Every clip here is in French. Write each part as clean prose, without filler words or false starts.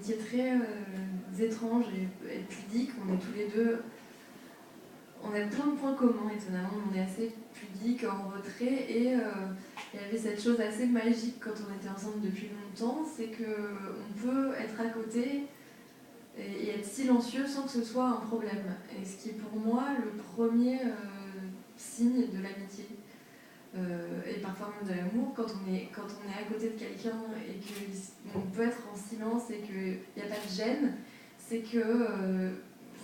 amitiés très étranges et pudiques. On est tous les deux... On a plein de points communs, étonnamment. On est assez pudiques, en retrait. Et il y avait cette chose assez magique quand on était ensemble depuis longtemps, c'est qu'on peut être à côté et être silencieux sans que ce soit un problème. Et ce qui est pour moi le premier signe de l'amitié. Et parfois même de l'amour, quand on est à côté de quelqu'un et qu'on peut être en silence et qu'il n'y a pas de gêne, c'est que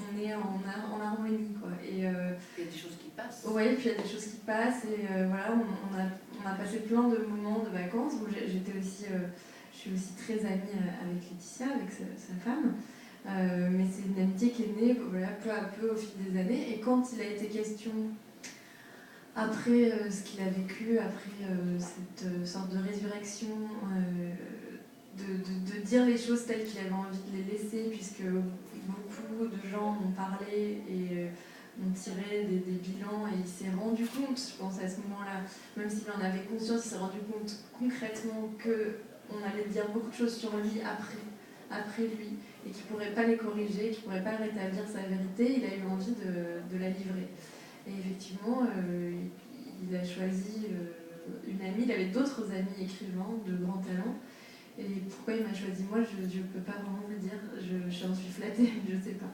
on est en harmonie, quoi. Et il y a des choses qui passent. Oui, puis il y a des choses qui passent et voilà, on a passé plein de moments de vacances. Bon, je suis aussi très amie avec Laetitia, avec sa femme. Mais c'est une amitié qui est née voilà, peu à peu au fil des années. Et quand il a été question, après ce qu'il a vécu, après cette sorte de résurrection, de dire les choses telles qu'il avait envie de les laisser, puisque beaucoup de gens m'ont parlé et ont tiré des bilans, et il s'est rendu compte, je pense à ce moment-là, même s'il en avait conscience, il s'est rendu compte concrètement qu'on allait dire beaucoup de choses sur lui après lui, et qu'il ne pourrait pas les corriger, qu'il ne pourrait pas rétablir sa vérité. Il a eu envie de la livrer. Et effectivement, il a choisi une amie. Il avait d'autres amis écrivains de grand talent. Et pourquoi il m'a choisi moi, je ne peux pas vraiment le dire. J'en suis flattée, je ne sais pas.